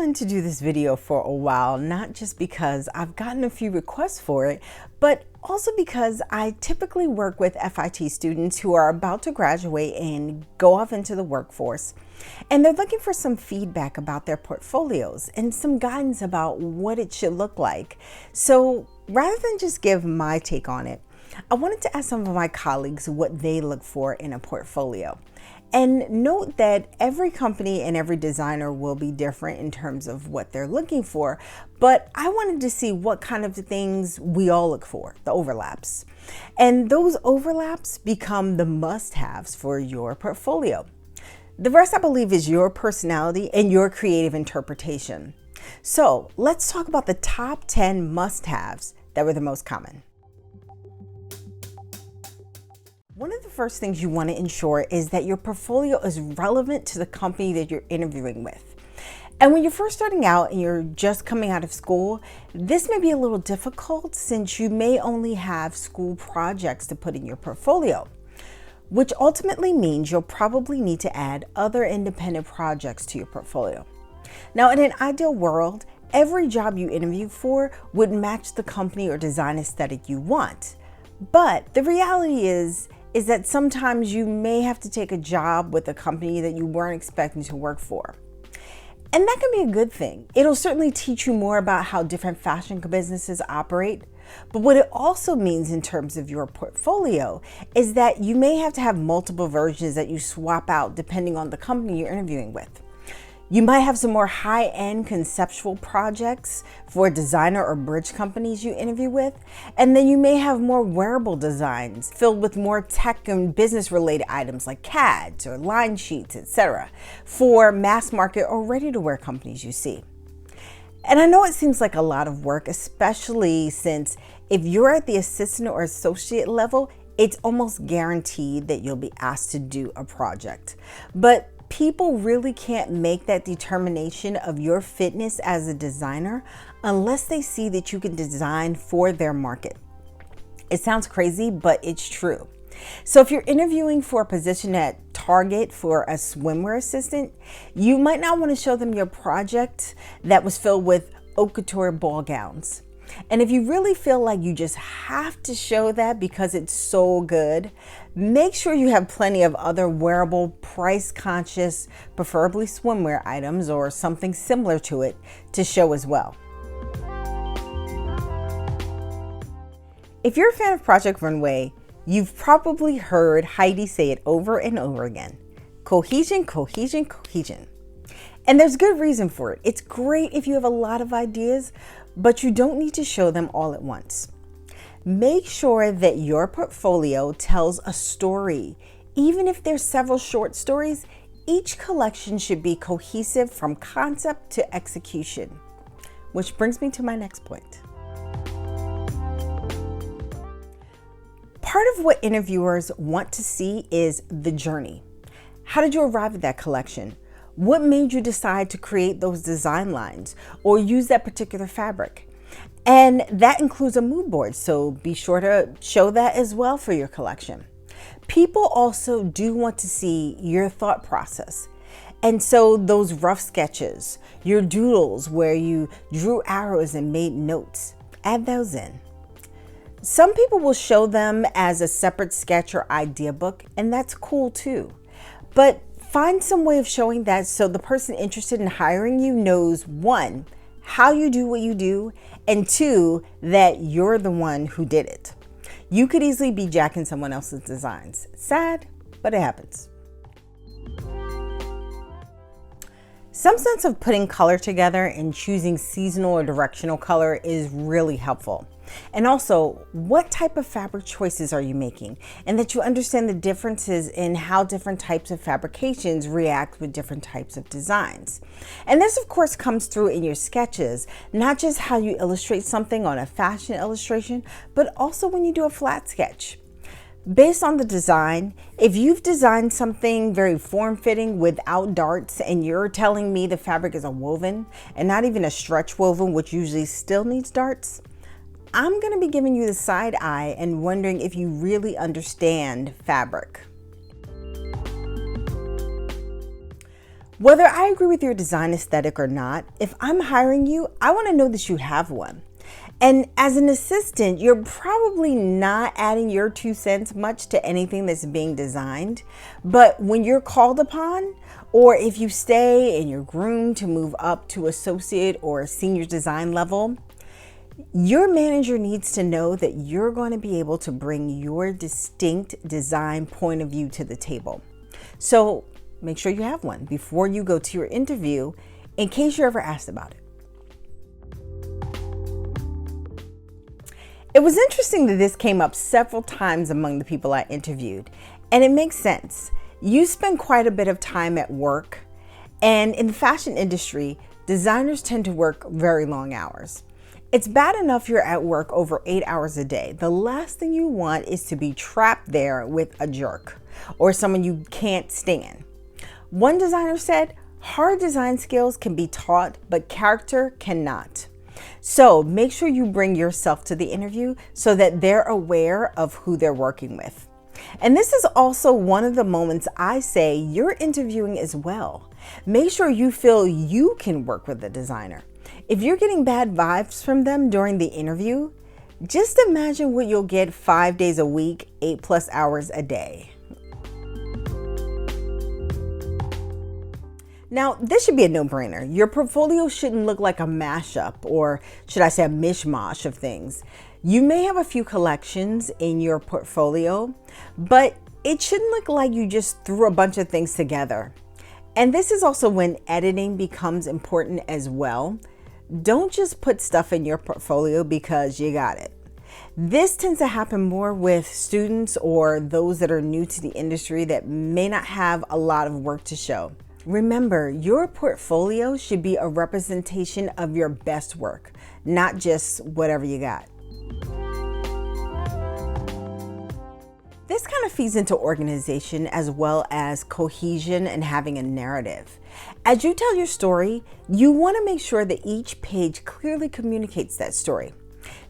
wanted to do this video for a while, not just because I've gotten a few requests for it, but also because I typically work with FIT students who are about to graduate and go off into the workforce. And they're looking for some feedback about their portfolios and some guidance about what it should look like. So rather than just give my take on it, I wanted to ask some of my colleagues what they look for in a portfolio. And note that every company and every designer will be different in terms of what they're looking for, but I wanted to see what kind of things we all look for, the overlaps. And those overlaps become the must-haves for your portfolio. The rest, I believe, is your personality and your creative interpretation. So let's talk about the top 10 must-haves that were the most common. One of the first things you want to ensure is that your portfolio is relevant to the company that you're interviewing with. And when you're first starting out and you're just coming out of school, this may be a little difficult since you may only have school projects to put in your portfolio, which ultimately means you'll probably need to add other independent projects to your portfolio. Now, in an ideal world, every job you interview for would match the company or design aesthetic you want. But the reality is that sometimes you may have to take a job with a company that you weren't expecting to work for. And that can be a good thing. It'll certainly teach you more about how different fashion businesses operate. But what it also means in terms of your portfolio is that you may have to have multiple versions that you swap out depending on the company you're interviewing with. You might have some more high-end conceptual projects for designer or bridge companies you interview with, and then you may have more wearable designs filled with more tech and business-related items like CADs or line sheets, etc., for mass market or ready-to-wear companies you see. And I know it seems like a lot of work, especially since if you're at the assistant or associate level, it's almost guaranteed that you'll be asked to do a project. But people really can't make that determination of your fitness as a designer unless they see that you can design for their market. It sounds crazy, but it's true. So if you're interviewing for a position at Target for a swimwear assistant, you might not want to show them your project that was filled with haute couture ball gowns. And if you really feel like you just have to show that because it's so good, make sure you have plenty of other wearable, price-conscious, preferably swimwear items or something similar to it to show as well. If you're a fan of Project Runway, you've probably heard Heidi say it over and over again. Cohesion, cohesion, cohesion. And there's good reason for it. It's great if you have a lot of ideas, but you don't need to show them all at once. Make sure that your portfolio tells a story. Even if there's several short stories, each collection should be cohesive from concept to execution. Which brings me to my next point. Part of what interviewers want to see is the journey. How did you arrive at that collection? What made you decide to create those design lines or use that particular fabric? And that includes a mood board, so be sure to show that as well for your collection. People also do want to see your thought process. And so those rough sketches, your doodles where you drew arrows and made notes, add those in. Some people will show them as a separate sketch or idea book, and that's cool too. But find some way of showing that so the person interested in hiring you knows, one, how you do what you do, and two, that you're the one who did it. You could easily be jacking someone else's designs. Sad, but it happens. Some sense of putting color together and choosing seasonal or directional color is really helpful. And also, what type of fabric choices are you making? And that you understand the differences in how different types of fabrications react with different types of designs. And this, of course, comes through in your sketches, not just how you illustrate something on a fashion illustration, but also when you do a flat sketch. Based on the design, if you've designed something very form-fitting without darts and you're telling me the fabric is a woven and not even a stretch woven, which usually still needs darts, I'm going to be giving you the side eye and wondering if you really understand fabric. Whether I agree with your design aesthetic or not, if I'm hiring you, I want to know that you have one. And as an assistant, you're probably not adding your 2 cents much to anything that's being designed. But when you're called upon, or if you stay and you're groomed to move up to associate or senior design level, your manager needs to know that you're going to be able to bring your distinct design point of view to the table. So make sure you have one before you go to your interview in case you're ever asked about it. It was interesting that this came up several times among the people I interviewed, and it makes sense. You spend quite a bit of time at work, and in the fashion industry, designers tend to work very long hours. It's bad enough you're at work over 8 hours a day. The last thing you want is to be trapped there with a jerk or someone you can't stand. One designer said, hard design skills can be taught, but character cannot. So make sure you bring yourself to the interview so that they're aware of who they're working with. And this is also one of the moments I say you're interviewing as well. Make sure you feel you can work with the designer. If you're getting bad vibes from them during the interview, just imagine what you'll get 5 days a week, 8+ hours a day. Now, this should be a no-brainer. Your portfolio shouldn't look like a mashup, or should I say a mishmash of things. You may have a few collections in your portfolio, but it shouldn't look like you just threw a bunch of things together. And this is also when editing becomes important as well. Don't just put stuff in your portfolio because you got it. This tends to happen more with students or those that are new to the industry that may not have a lot of work to show. Remember, your portfolio should be a representation of your best work, not just whatever you got. This kind of feeds into organization as well as cohesion and having a narrative. As you tell your story, you want to make sure that each page clearly communicates that story.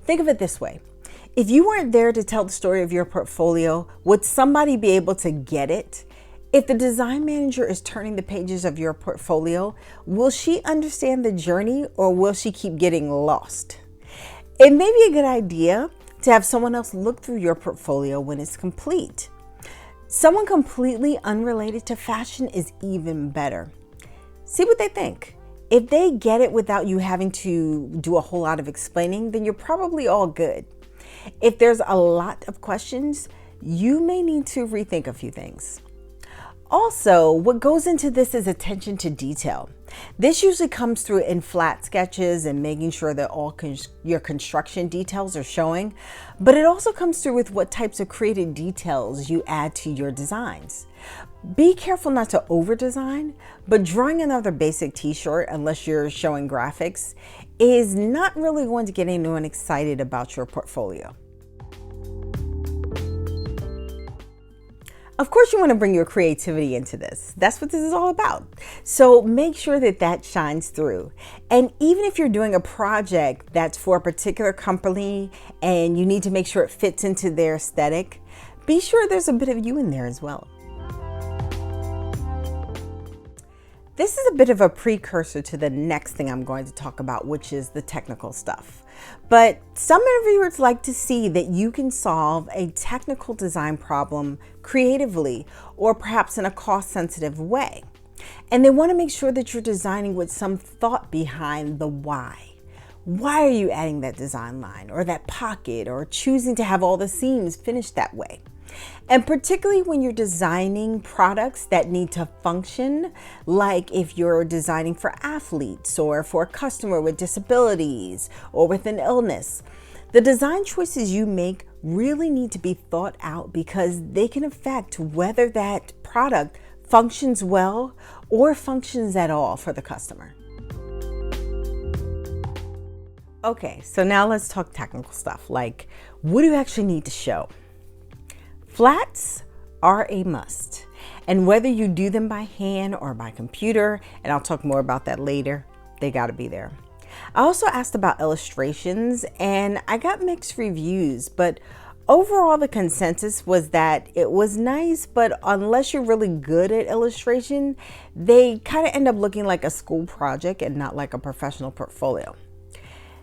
Think of it this way. If you weren't there to tell the story of your portfolio, would somebody be able to get it? If the design manager is turning the pages of your portfolio, will she understand the journey or will she keep getting lost? It may be a good idea to have someone else look through your portfolio when it's complete. Someone completely unrelated to fashion is even better. See what they think. If they get it without you having to do a whole lot of explaining, then you're probably all good. If there's a lot of questions, you may need to rethink a few things. Also, what goes into this is attention to detail. This usually comes through in flat sketches and making sure that all your construction details are showing, but it also comes through with what types of creative details you add to your designs. Be careful not to over-design, but drawing another basic t-shirt, unless you're showing graphics, is not really going to get anyone excited about your portfolio. Of course, you want to bring your creativity into this. That's what this is all about. So make sure that that shines through. And even if you're doing a project that's for a particular company and you need to make sure it fits into their aesthetic, be sure there's a bit of you in there as well. This is a bit of a precursor to the next thing I'm going to talk about, which is the technical stuff. But some interviewers like to see that you can solve a technical design problem creatively or perhaps in a cost-sensitive way. And they want to make sure that you're designing with some thought behind the why. Why are you adding that design line or that pocket or choosing to have all the seams finished that way? And particularly when you're designing products that need to function, like if you're designing for athletes or for a customer with disabilities or with an illness, the design choices you make really need to be thought out because they can affect whether that product functions well or functions at all for the customer. Okay, so now let's talk technical stuff, like what do you actually need to show? Flats are a must, and whether you do them by hand or by computer, and I'll talk more about that later, they gotta be there. I also asked about illustrations and I got mixed reviews, but Overall, the consensus was that it was nice, but unless you're really good at illustration, they kind of end up looking like a school project and not like a professional portfolio.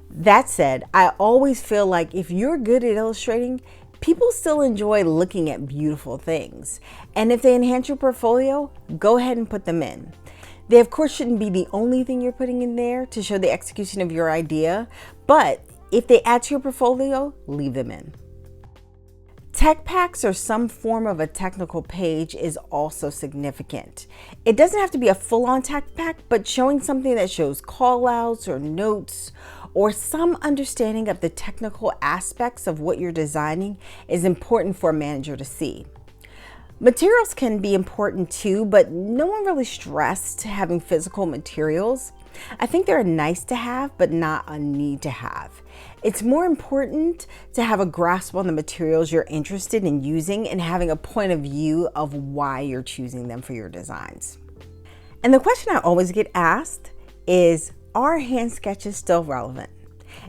That said, I always feel like if you're good at illustrating, people still enjoy looking at beautiful things. And if they enhance your portfolio, go ahead and put them in. They, of course, shouldn't be the only thing you're putting in there to show the execution of your idea, but if they add to your portfolio, leave them in. Tech packs or some form of a technical page is also significant. It doesn't have to be a full-on tech pack, but showing something that shows call-outs or notes or some understanding of the technical aspects of what you're designing is important for a manager to see. Materials can be important too, but no one really stressed having physical materials. I think they're nice to have, but not a need to have. It's more important to have a grasp on the materials you're interested in using and having a point of view of why you're choosing them for your designs. And the question I always get asked is, are hand sketches still relevant?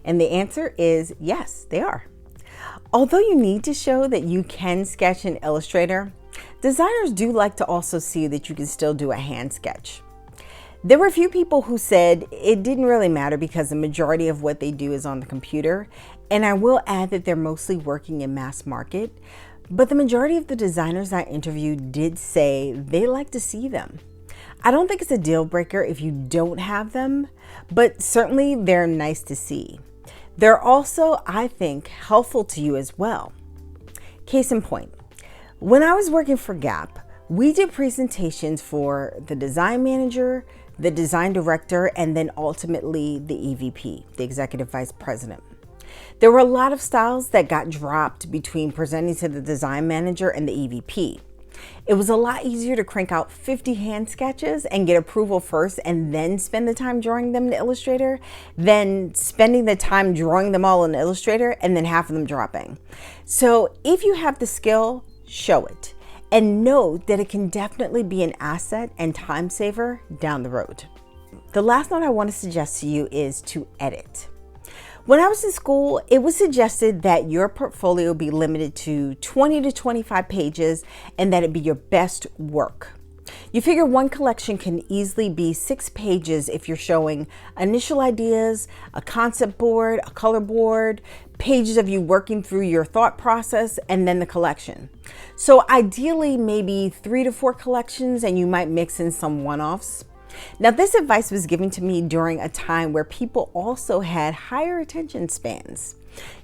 And the answer is yes, they are. Although you need to show that you can sketch in Illustrator, designers do like to also see that you can still do a hand sketch. There were a few people who said it didn't really matter because the majority of what they do is on the computer, and I will add that they're mostly working in mass market, but the majority of the designers I interviewed did say they like to see them. I don't think it's a deal breaker if you don't have them, but certainly they're nice to see. They're also, I think, helpful to you as well. Case in point, when I was working for Gap, we did presentations for the design manager, the design director, and then ultimately the EVP, the executive vice president. There were a lot of styles that got dropped between presenting to the design manager and the EVP. It was a lot easier to crank out 50 hand sketches and get approval first and then spend the time drawing them in Illustrator than spending the time drawing them all in Illustrator and then half of them dropping. So if you have the skill, show it. And know that it can definitely be an asset and time saver down the road. The last note I want to suggest to you is to edit. When I was in school, it was suggested that your portfolio be limited to 20 to 25 pages and that it be your best work. You figure one collection can easily be 6 pages if you're showing initial ideas, a concept board, a color board, pages of you working through your thought process, and then the collection. So ideally, maybe 3 to 4 collections, and you might mix in some one-offs. Now, this advice was given to me during a time where people also had higher attention spans.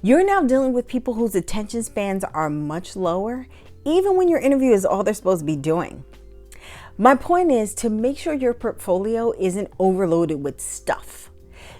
You're now dealing with people whose attention spans are much lower, even when your interview is all they're supposed to be doing. My point is to make sure your portfolio isn't overloaded with stuff.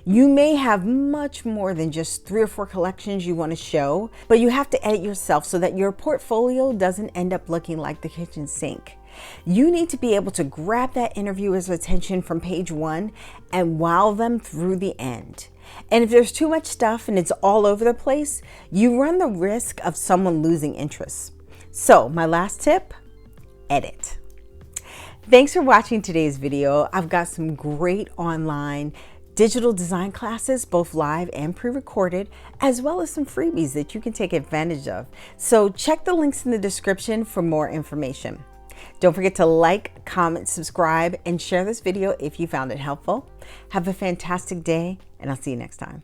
You may have much more than just 3 or 4 collections you want to show, but you have to edit yourself so that your portfolio doesn't end up looking like the kitchen sink. You need to be able to grab that interviewer's attention from page 1 and wow them through the end. And if there's too much stuff and it's all over the place, you run the risk of someone losing interest. So my last tip, edit. Thanks for watching today's video. I've got some great online digital design classes, both live and pre-recorded, as well as some freebies that you can take advantage of. So check the links in the description for more information. Don't forget to like, comment, subscribe, and share this video if you found it helpful. Have a fantastic day, and I'll see you next time.